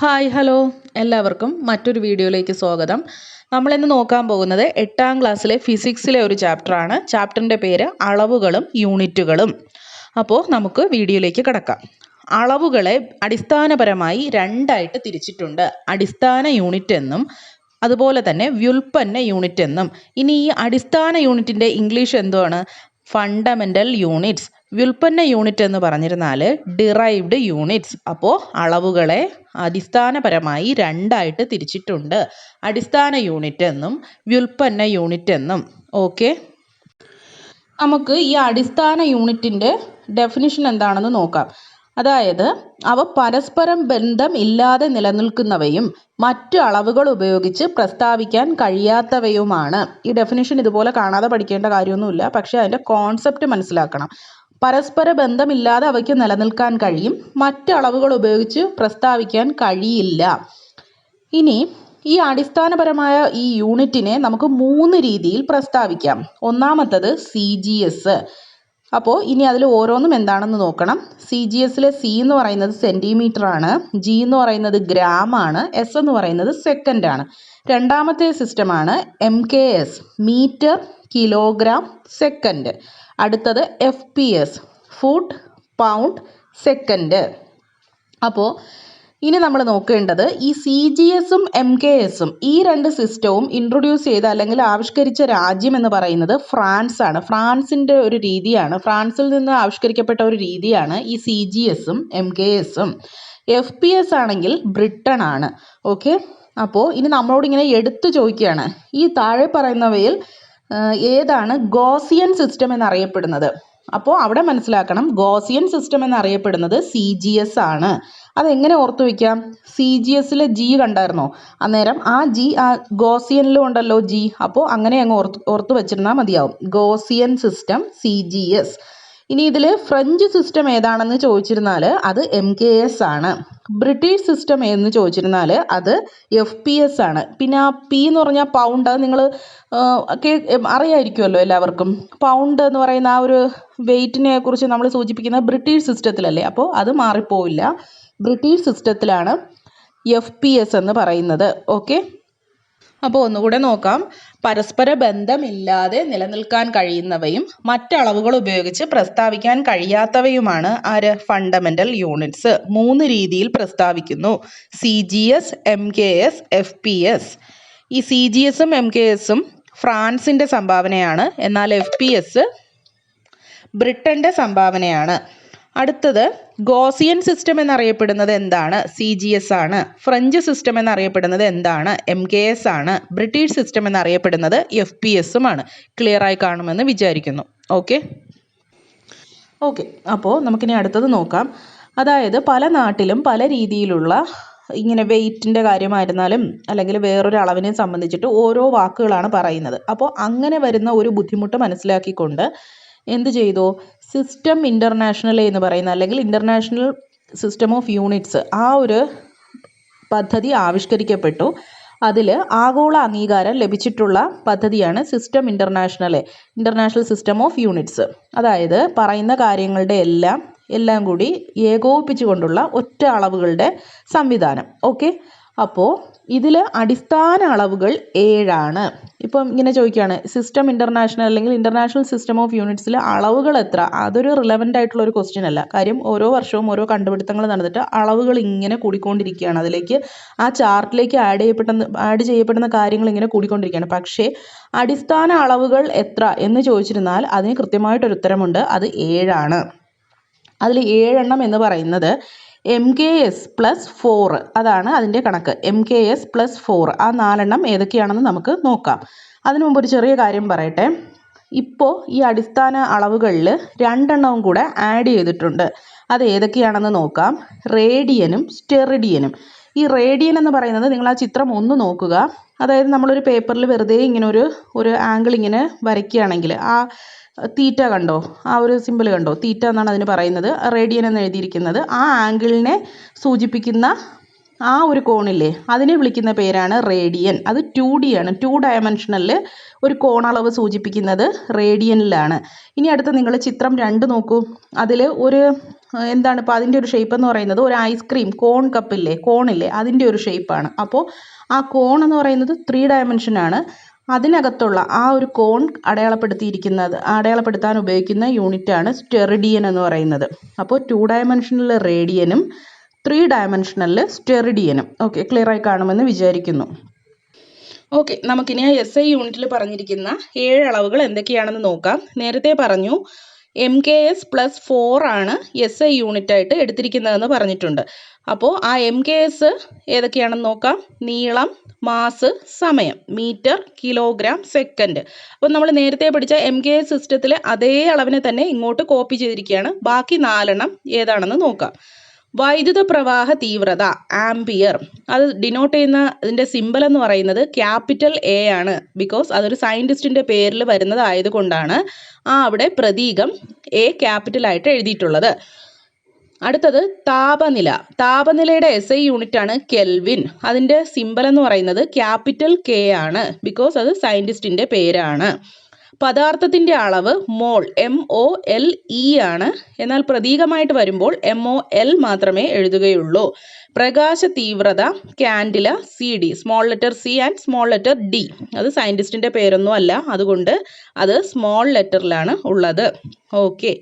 Hi hello എല്ലാവർക്കും മറ്റൊരു വീഡിയോയിലേക്ക് സ്വാഗതം. നമ്മളിന്ന് നോക്കാൻ പോകുന്നത് 8ാം ക്ലാസ്സിലെ ഫിസിക്സിലെ ഒരു ചാപ്റ്ററാണ്. ചാപ്റ്ററിൻ്റെ പേര് അളവുകളും യൂണിറ്റുകളും. അപ്പോൾ നമുക്ക് വീഡിയോയിലേക്ക് കടക്കാം. അളവുകളെ അടിസ്ഥാനപരമായി രണ്ടായിട്ട് തിരിച്ചിട്ടുണ്ട്. അടിസ്ഥാന യൂണിറ്റ് എന്നും അതുപോലെ തന്നെ വ്യുൽപ്പന്ന യൂണിറ്റ് എന്നും. ഇനി ഈ അടിസ്ഥാന യൂണിറ്റിൻ്റെ ഇംഗ്ലീഷ് എന്തുവാണ്? Fundamental units. വ്യുൽപ്പന്ന യൂണിറ്റ് എന്ന് പറഞ്ഞിരുന്നാൽ ഡിറൈവ്ഡ് യൂണിറ്റ്സ്. അപ്പോൾ അളവുകളെ അടിസ്ഥാനപരമായി രണ്ടായിട്ട് തിരിച്ചിട്ടുണ്ട്. അടിസ്ഥാന യൂണിറ്റ് എന്നും വ്യുൽപ്പന്ന യൂണിറ്റ് എന്നും. ഓക്കെ, നമുക്ക് ഈ അടിസ്ഥാന യൂണിറ്റിൻ്റെ ഡെഫിനിഷൻ എന്താണെന്ന് നോക്കാം. അതായത് അവ പരസ്പരം ബന്ധം ഇല്ലാതെ നിലനിൽക്കുന്നവയും മറ്റു അളവുകൾ ഉപയോഗിച്ച് പ്രസ്താവിക്കാൻ കഴിയാത്തവയുമാണ്. ഈ ഡെഫിനിഷൻ ഇതുപോലെ കാണാതെ പഠിക്കേണ്ട കാര്യമൊന്നുമില്ല, പക്ഷേ അതിൻ്റെ കോൺസെപ്റ്റ് മനസ്സിലാക്കണം. പരസ്പര ബന്ധമില്ലാതെ അവയ്ക്ക് നിലനിൽക്കാൻ കഴിയും, മറ്റ് അളവുകൾ ഉപയോഗിച്ച് പ്രസ്താവിക്കാൻ കഴിയില്ല. ഇനി ഈ അടിസ്ഥാനപരമായ ഈ യൂണിറ്റിനെ നമുക്ക് 3 രീതിയിൽ പ്രസ്താവിക്കാം. ഒന്നാമത്തത് CGS. അപ്പോൾ ഇനി അതിൽ ഓരോന്നും എന്താണെന്ന് നോക്കണം. CGSലെ C എന്ന് പറയുന്നത് സെൻറ്റിമീറ്റർ ആണ്, G എന്ന് പറയുന്നത് ഗ്രാം ആണ്, S എന്ന് പറയുന്നത് സെക്കൻഡ് ആണ്. രണ്ടാമത്തെ സിസ്റ്റമാണ് MKS, മീറ്റർ കിലോഗ്രാം സെക്കൻഡ്. അടുത്തത് FPS, ഫുട്ട് പൗണ്ട് സെക്കൻഡ്. അപ്പോൾ ഇനി നമ്മൾ നോക്കേണ്ടത് ഈ CGSും MKSും ഈ രണ്ട് സിസ്റ്റവും ഇൻട്രൊഡ്യൂസ് ചെയ്ത അല്ലെങ്കിൽ ആവിഷ്കരിച്ച രാജ്യം എന്ന് പറയുന്നത് ഫ്രാൻസ് ആണ്. ഫ്രാൻസിൻ്റെ ഒരു രീതിയാണ്, ഫ്രാൻസിൽ നിന്ന് ആവിഷ്കരിക്കപ്പെട്ട ഒരു രീതിയാണ് ഈ CGSും MKSും. FPS ആണെങ്കിൽ ബ്രിട്ടൻ ആണ്. ഓക്കെ, അപ്പോൾ ഇനി നമ്മളോട് ഇങ്ങനെ എടുത്തു ചോദിക്കുകയാണ്, ഈ താഴെ പറയുന്നവയിൽ ഏതാണ് ഗോസിയൻ സിസ്റ്റം എന്നറിയപ്പെടുന്നത്? അപ്പോൾ അവിടെ മനസ്സിലാക്കണം, ഗോസിയൻ സിസ്റ്റം എന്നറിയപ്പെടുന്നത് CGS ആണ്. അതെങ്ങനെ ഓർത്തു വയ്ക്കാം? CGSലെ G കണ്ടായിരുന്നോ? അന്നേരം ആ G ആ ഗോസിയനിലും ഉണ്ടല്ലോ G. അപ്പോൾ അങ്ങനെ അങ്ങ് ഓർത്തു വെച്ചിരുന്നാൽ മതിയാവും. Gaussian system CGS. ഇനി ഇതിൽ ഫ്രഞ്ച് സിസ്റ്റം ഏതാണെന്ന് ചോദിച്ചിരുന്നാൽ അത് MKS ആണ്. ബ്രിട്ടീഷ് സിസ്റ്റം എന്ന് ചോദിച്ചിരുന്നാൽ അത് FPS ആണ്. പിന്നെ ആ P എന്ന് പറഞ്ഞാൽ പൗണ്ട്, അത് നിങ്ങൾ അറിയാമായിരിക്കുമല്ലോ എല്ലാവർക്കും. പൗണ്ട് എന്ന് പറയുന്ന ആ ഒരു വെയ്റ്റിനെ കുറിച്ച് നമ്മൾ സൂചിപ്പിക്കുന്ന ബ്രിട്ടീഷ് സിസ്റ്റത്തിലല്ലേ, അപ്പോൾ അത് മാറിപ്പോവില്ല. ബ്രിട്ടീഷ് സിസ്റ്റത്തിലാണ് FPS എന്ന് പറയുന്നത്. ഓക്കെ, അപ്പോൾ ഒന്നുകൂടെ നോക്കാം. പരസ്പര ബന്ധമില്ലാതെ നിലനിൽക്കാൻ കഴിയുന്നവയും മറ്റളവുകൾ ഉപയോഗിച്ച് പ്രസ്താവിക്കാൻ കഴിയാത്തവയുമാണ് ഫണ്ടമെൻ്റൽ യൂണിറ്റ്സ്. 3 രീതിയിൽ പ്രസ്താവിക്കുന്നു: CGS, MKS, FPS. ഈ CGSും MKSും ഫ്രാൻസിൻ്റെ സംഭാവനയാണ്, എന്നാൽ FPS ബ്രിട്ടൻ്റെ സംഭാവനയാണ്. അടുത്തത് ഗോസിയൻ സിസ്റ്റം എന്നറിയപ്പെടുന്നത് എന്താണ്? CGS ആണ്. ഫ്രഞ്ച് സിസ്റ്റം എന്നറിയപ്പെടുന്നത് എന്താണ്? MKS ആണ്. ബ്രിട്ടീഷ് സിസ്റ്റം എന്നറിയപ്പെടുന്നത് FPSും ആണ്. ക്ലിയർ ആയി കാണുമെന്ന് വിചാരിക്കുന്നു. ഓക്കെ, അപ്പോൾ നമുക്കിനി അടുത്തത് നോക്കാം. അതായത് പല നാട്ടിലും പല രീതിയിലുള്ള ഇങ്ങനെ വെയ്റ്റിൻ്റെ കാര്യമായിരുന്നാലും അല്ലെങ്കിൽ വേറൊരു അളവിനെ സംബന്ധിച്ചിട്ട് ഓരോ വാക്കുകളാണ് പറയുന്നത്. അപ്പോൾ അങ്ങനെ വരുന്ന ഒരു ബുദ്ധിമുട്ട് മനസ്സിലാക്കിക്കൊണ്ട് എന്ത് ചെയ്തു? സിസ്റ്റം ഇൻ്റർനാഷണൽ എന്ന് പറയുന്ന അല്ലെങ്കിൽ ഇൻ്റർനാഷണൽ സിസ്റ്റം ഓഫ് യൂണിറ്റ്സ് ആ ഒരു പദ്ധതി ആവിഷ്കരിക്കപ്പെട്ടു. അതിൽ ആഗോള അംഗീകാരം ലഭിച്ചിട്ടുള്ള പദ്ധതിയാണ് system international system of units. അതായത് പറയുന്ന കാര്യങ്ങളുടെ എല്ലാം കൂടി ഏകോപിപ്പിച്ചുകൊണ്ടുള്ള ഒറ്റ അളവുകളുടെ സംവിധാനം. ഓക്കെ, അപ്പോൾ ഇതിൽ അടിസ്ഥാന അളവുകൾ 7 ആണ്. ഇപ്പം ഇങ്ങനെ ചോദിക്കുകയാണ്, സിസ്റ്റം ഇൻ്റർനാഷണൽ അല്ലെങ്കിൽ ഇൻ്റർനാഷണൽ സിസ്റ്റം ഓഫ് യൂണിറ്റ്സിൽ അളവുകൾ എത്ര? അതൊരു റിലവൻ്റ് ആയിട്ടുള്ള ഒരു ക്വസ്റ്റ്യൻ അല്ല. കാര്യം ഓരോ വർഷവും ഓരോ കണ്ടുപിടുത്തങ്ങൾ നടന്നിട്ട് അളവുകൾ ഇങ്ങനെ കൂടിക്കൊണ്ടിരിക്കുകയാണ്. അതിലേക്ക് ആ ചാർട്ടിലേക്ക് ആഡ് ചെയ്യപ്പെടുന്ന കാര്യങ്ങൾ ഇങ്ങനെ കൂടിക്കൊണ്ടിരിക്കുകയാണ്. പക്ഷേ അടിസ്ഥാന അളവുകൾ എത്ര എന്ന് ചോദിച്ചിരുന്നാൽ അതിന് കൃത്യമായിട്ടൊരു ഉത്തരമുണ്ട്. അത് 7 ആണ്. അതിൽ 7 എണ്ണം എന്ന് പറയുന്നത് MKS + 4 അതാണ് അതിൻ്റെ കണക്ക്. MKS + 4 ആ 4 എണ്ണം ഏതൊക്കെയാണെന്ന് നമുക്ക് നോക്കാം. അതിനു മുമ്പ് ഒരു ചെറിയ കാര്യം പറയട്ടെ. ഇപ്പോൾ ഈ അടിസ്ഥാന അളവുകളിൽ 2 എണ്ണവും കൂടെ ആഡ് ചെയ്തിട്ടുണ്ട്. അത് ഏതൊക്കെയാണെന്ന് നോക്കാം. റേഡിയനും സ്റ്റെറിഡിയനും. ഈ റേഡിയൻ എന്ന് പറയുന്നത് നിങ്ങൾ ആ ചിത്രം ഒന്ന് നോക്കുക. അതായത് നമ്മളൊരു പേപ്പറിൽ വെറുതെ ഇങ്ങനെ ഒരു ആംഗിൾ ഇങ്ങനെ വരയ്ക്കുകയാണെങ്കിൽ ആ തീറ്റ കണ്ടോ? ആ ഒരു സിമ്പിൾ കണ്ടോ? തീറ്റ എന്നാണ് അതിന് പറയുന്നത്. റേഡിയൻ എന്ന് എഴുതിയിരിക്കുന്നത് ആ ആംഗിളിനെ സൂചിപ്പിക്കുന്ന ആ ഒരു കോണില്ലേ, അതിനെ വിളിക്കുന്ന പേരാണ് റേഡിയൻ. അത് 2D ആണ്. 2 ഡയമെൻഷനിൽ ഒരു കോണളവ് സൂചിപ്പിക്കുന്നത് റേഡിയനിലാണ്. ഇനി അടുത്ത് നിങ്ങൾ ചിത്രം 2 നോക്കൂ. അതിൽ ഒരു എന്താണ് ഇപ്പോൾ അതിൻ്റെ ഒരു ഷേപ്പ് എന്ന് പറയുന്നത് ഒരു ഐസ്ക്രീം കോൺ കപ്പില്ലേ കോണില്ലേ അതിൻ്റെ ഒരു ഷേപ്പാണ്. അപ്പോൾ ആ കോൺ എന്ന് പറയുന്നത് 3 ഡയമെൻഷനാണ്. അതിനകത്തുള്ള ആ ഒരു കോൺ അടയാളപ്പെടുത്താൻ ഉപയോഗിക്കുന്ന യൂണിറ്റാണ് സ്റ്റെറിഡിയൻ എന്ന് പറയുന്നത്. അപ്പോൾ 2 ഡയമെൻഷനിൽ റേഡിയനും 3 ഡയമെൻഷനിൽ സ്റ്റെറിഡിയനും. ഓക്കെ, ക്ലിയർ ആയി കാണുമെന്ന് വിചാരിക്കുന്നു. ഓക്കെ, നമുക്കിനി SI യൂണിറ്റിൽ പറഞ്ഞിരിക്കുന്ന 7 അളവുകൾ എന്തൊക്കെയാണെന്ന് നോക്കാം. നേരത്തെ പറഞ്ഞു MKS +4 ആണ് SI യൂണിറ്റായിട്ട് എടുത്തിരിക്കുന്നതെന്ന് പറഞ്ഞിട്ടുണ്ട്. അപ്പോൾ ആ MKS ഏതൊക്കെയാണെന്ന് നോക്കാം. നീളം, മാസ്, സമയം, മീറ്റർ, കിലോഗ്രാം, സെക്കൻഡ്. അപ്പോൾ നമ്മൾ നേരത്തെ പഠിച്ച MKS സിസ്റ്റത്തിൽ അതേ അളവിനെ തന്നെ ഇങ്ങോട്ട് കോപ്പി ചെയ്തിരിക്കുകയാണ്. ബാക്കി 4 ഏതാണെന്ന് നോക്കാം. വൈദ്യുത പ്രവാഹ തീവ്രത ആംപിയർ, അത് ഡിനോട്ട് ചെയ്യുന്ന ഇതിൻ്റെ സിമ്പൽ എന്ന് പറയുന്നത് ക്യാപിറ്റൽ A ആണ്. ബിക്കോസ് അതൊരു സയൻറ്റിസ്റ്റിൻ്റെ പേരിൽ വരുന്നത് ആയതുകൊണ്ടാണ് അവിടെ പ്രതീകം A ക്യാപിറ്റലായിട്ട് എഴുതിയിട്ടുള്ളത്. അടുത്തത് താപനില. താപനിലയുടെ SI യൂണിറ്റാണ് കെൽവിൻ. അതിൻ്റെ സിമ്പൽ എന്ന് പറയുന്നത് ക്യാപിറ്റൽ K ആണ്. ബിക്കോസ് അത് സയൻറ്റിസ്റ്റിൻ്റെ പേരാണ്. പദാർത്ഥത്തിൻ്റെ അളവ് മോൾ, MOLE ആണ്. എന്നാൽ പ്രതീകമായിട്ട് വരുമ്പോൾ MOL മാത്രമേ എഴുതുകയുള്ളൂ. പ്രകാശ തീവ്രത Candela, CD, small letter C and small letter D. അത് സയൻറ്റിസ്റ്റിൻ്റെ പേരൊന്നും അല്ല, അതുകൊണ്ട് അത് സ്മോൾ ലെറ്ററിലാണ് ഉള്ളത്. ഓക്കെ,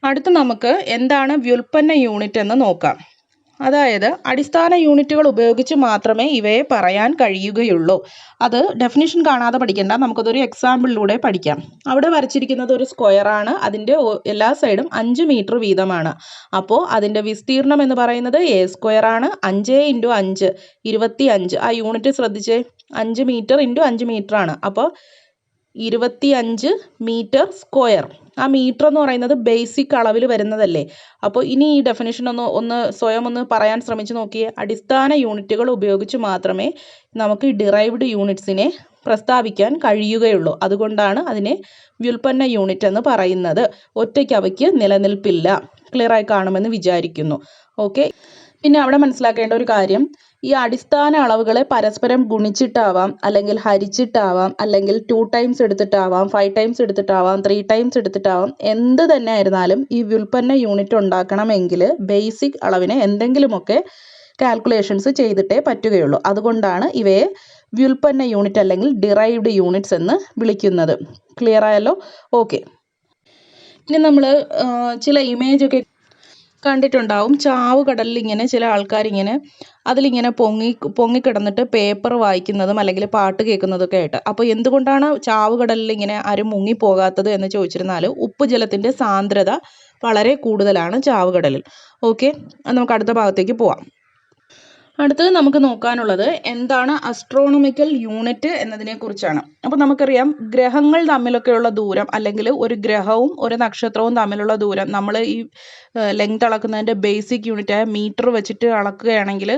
അടുത്ത് നമുക്ക് എന്താണ് വ്യുൽപ്പന്ന യൂണിറ്റ് എന്ന് നോക്കാം. അതായത് അടിസ്ഥാന യൂണിറ്റുകൾ ഉപയോഗിച്ച് മാത്രമേ ഇവയെ പറയാൻ കഴിയുകയുള്ളൂ. അത് ഡെഫിനിഷൻ കാണാതെ പഠിക്കേണ്ട, നമുക്കതൊരു എക്സാമ്പിളിലൂടെ പഠിക്കാം. അവിടെ വരച്ചിരിക്കുന്നത് ഒരു സ്ക്വയറാണ്. അതിൻ്റെ എല്ലാ സൈഡും 5 മീറ്റർ വീതമാണ്. അപ്പോൾ അതിൻ്റെ വിസ്തീർണം എന്ന് പറയുന്നത് A² ആണ്. 5 × 5 25. ആ യൂണിറ്റ് ശ്രദ്ധിച്ചേ, 5 മീറ്റർ × 5 മീറ്റർ ആണ്. അപ്പോൾ 25 മീറ്റർ സ്ക്വയർ. ആ മീറ്റർ എന്ന് പറയുന്നത് ബേസിക് അളവിൽ വരുന്നതല്ലേ. അപ്പോൾ ഇനി ഈ ഡെഫിനിഷൻ ഒന്ന് സ്വയം പറയാൻ ശ്രമിച്ചു നോക്കിയേ. അടിസ്ഥാന യൂണിറ്റുകൾ ഉപയോഗിച്ച് മാത്രമേ നമുക്ക് ഡിറൈവ്ഡ് യൂണിറ്റ്സിനെ പ്രസ്താവിക്കാൻ കഴിയുകയുള്ളൂ. അതുകൊണ്ടാണ് അതിനെ വ്യുൽപ്പന്ന യൂണിറ്റ് എന്ന് പറയുന്നത്. ഒറ്റയ്ക്ക് അവയ്ക്ക് നിലനിൽപ്പില്ല. ക്ലിയർ ആയി കാണുമെന്ന് വിചാരിക്കുന്നു. ഓക്കെ, പിന്നെ അവിടെ മനസ്സിലാക്കേണ്ട ഒരു കാര്യം, ഈ അടിസ്ഥാന അളവുകളെ പരസ്പരം ഗുണിച്ചിട്ടാവാം, അല്ലെങ്കിൽ ഹരിച്ചിട്ടാവാം, അല്ലെങ്കിൽ 2 ടൈംസ് എടുത്തിട്ടാവാം, 5 ടൈംസ് എടുത്തിട്ടാവാം, 3 ടൈംസ് എടുത്തിട്ടാവാം. എന്ത് തന്നെ ആയിരുന്നാലും ഈ വ്യുൽപ്പന്ന യൂണിറ്റ് ഉണ്ടാക്കണമെങ്കിൽ ബേസിക് അളവിനെ എന്തെങ്കിലുമൊക്കെ കാൽക്കുലേഷൻസ് ചെയ്തിട്ടേ പറ്റുകയുള്ളൂ. അതുകൊണ്ടാണ് ഇവയെ വ്യുൽപ്പന്ന യൂണിറ്റ് അല്ലെങ്കിൽ ഡിറൈവ്ഡ് യൂണിറ്റ്സ് എന്ന് വിളിക്കുന്നത്. ക്ലിയർ ആയല്ലോ? ഓക്കെ, ഇനി നമ്മൾ ചില ഇമേജൊക്കെ കണ്ടിട്ടുണ്ടാവും. ചാവ് കടലിൽ ഇങ്ങനെ ചില ആൾക്കാരിങ്ങനെ അതിലിങ്ങനെ പൊങ്ങിക്കിടന്നിട്ട് പേപ്പർ വായിക്കുന്നതും അല്ലെങ്കിൽ പാട്ട് കേൾക്കുന്നതൊക്കെ ആയിട്ട്. അപ്പോൾ എന്തുകൊണ്ടാണ് ചാവ് കടലിൽ ഇങ്ങനെ ആരും മുങ്ങിപ്പോകാത്തത് എന്ന് ചോദിച്ചിരുന്നാൽ ഉപ്പ് ജലത്തിൻ്റെ സാന്ദ്രത വളരെ കൂടുതലാണ് ചാവ് കടലിൽ. ഓക്കെ, നമുക്ക് അടുത്ത ഭാഗത്തേക്ക് പോവാം. അടുത്തത് നമുക്ക് നോക്കാനുള്ളത് എന്താണ് അസ്ട്രോണമിക്കൽ യൂണിറ്റ് എന്നതിനെ കുറിച്ചാണ്. അപ്പോൾ നമുക്കറിയാം ഗ്രഹങ്ങൾ തമ്മിലൊക്കെയുള്ള ദൂരം, അല്ലെങ്കിൽ ഒരു ഗ്രഹവും ഒരു നക്ഷത്രവും തമ്മിലുള്ള ദൂരം നമ്മൾ ഈ ലെങ്ത് അളക്കുന്നതിൻ്റെ ബേസിക് യൂണിറ്റായ മീറ്റർ വെച്ചിട്ട് അളക്കുകയാണെങ്കിൽ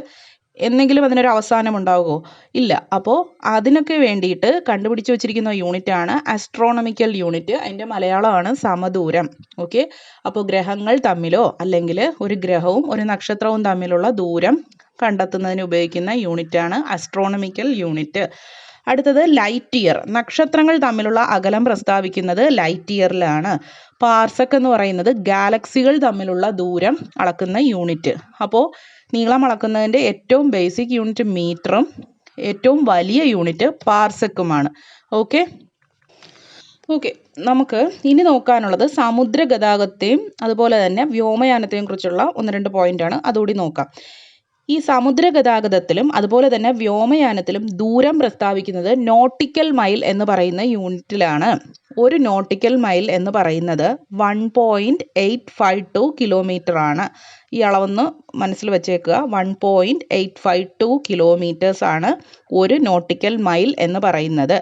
എന്തെങ്കിലും അതിനൊരു അവസാനം ഉണ്ടാവുമോ? ഇല്ല. അപ്പോൾ അതിനൊക്കെ വേണ്ടിയിട്ട് കണ്ടുപിടിച്ച് വെച്ചിരിക്കുന്ന യൂണിറ്റാണ് അസ്ട്രോണമിക്കൽ യൂണിറ്റ്. അതിൻ്റെ മലയാളമാണ് സമദൂരം. ഓക്കെ, അപ്പോൾ ഗ്രഹങ്ങൾ തമ്മിലോ അല്ലെങ്കിൽ ഒരു ഗ്രഹവും ഒരു നക്ഷത്രവും തമ്മിലുള്ള ദൂരം കണ്ടെത്തുന്നതിന് ഉപയോഗിക്കുന്ന യൂണിറ്റാണ് അസ്ട്രോണമിക്കൽ യൂണിറ്റ്. അടുത്തത് ലൈറ്റ് ഇയർ. നക്ഷത്രങ്ങൾ തമ്മിലുള്ള അകലം പ്രസ്താവിക്കുന്നത് ലൈറ്റ് ഇയറിലാണ്. പാർസെക് എന്ന് പറയുന്നത് ഗാലക്സികൾ തമ്മിലുള്ള ദൂരം അളക്കുന്ന യൂണിറ്റ്. അപ്പോൾ നീളം അളക്കുന്നതിൻ്റെ ഏറ്റവും ബേസിക് യൂണിറ്റ് മീറ്ററും ഏറ്റവും വലിയ യൂണിറ്റ് പാർസെക്കുമാണ്. ഓക്കെ, നമുക്ക് ഇനി നോക്കാനുള്ളത് സമുദ്ര ഗതാഗതത്തെയും അതുപോലെ തന്നെ വ്യോമയാനത്തെയും കുറിച്ചുള്ള 1-2 പോയിന്റാണ്. അതുകൂടി നോക്കാം. ഈ സമുദ്ര ഗതാഗതത്തിലും അതുപോലെ തന്നെ വ്യോമയാനത്തിലും ദൂരം പ്രസ്താവിക്കുന്നത് നോട്ടിക്കൽ മൈൽ എന്ന് പറയുന്ന യൂണിറ്റിലാണ്. ഒരു നോട്ടിക്കൽ മൈൽ എന്ന് പറയുന്നത് 1.852 കിലോമീറ്റർ ആണ്. ഈ അളവൊന്ന് മനസ്സിൽ വെച്ചേക്കുക. 1.852 കിലോമീറ്റേഴ്സ് ആണ് ഒരു നോട്ടിക്കൽ മൈൽ എന്ന് പറയുന്നത്.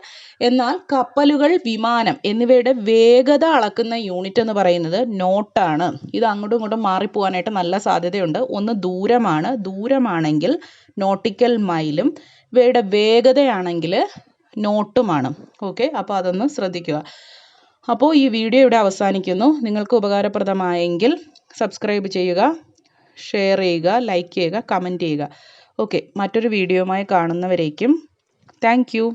എന്നാൽ കപ്പലുകൾ, വിമാനം എന്നിവയുടെ വേഗത അളക്കുന്ന യൂണിറ്റ് എന്ന് പറയുന്നത് നോട്ടാണ്. ഇത് അങ്ങോട്ടും ഇങ്ങോട്ടും മാറിപ്പോകാനായിട്ട് നല്ല സാധ്യതയുണ്ട്. ഒന്ന് ദൂരമാണെങ്കിൽ നോട്ടിക്കൽ മൈലും, ഇവയുടെ വേഗതയാണെങ്കിൽ നോട്ടുമാണ്. ഓക്കെ, അപ്പോൾ അതൊന്ന് ശ്രദ്ധിക്കുക. അപ്പോൾ ഈ വീഡിയോ ഇവിടെ അവസാനിക്കുന്നു. നിങ്ങൾക്ക് ഉപകാരപ്രദമായെങ്കിൽ സബ്സ്ക്രൈബ് ചെയ്യുക, ഷെയർ ചെയ്യുക, ലൈക്ക് ചെയ്യുക, കമൻറ്റ് ചെയ്യുക. ഓക്കെ, മറ്റൊരു വീഡിയോയുമായി കാണുന്നവരേക്കും താങ്ക് യു.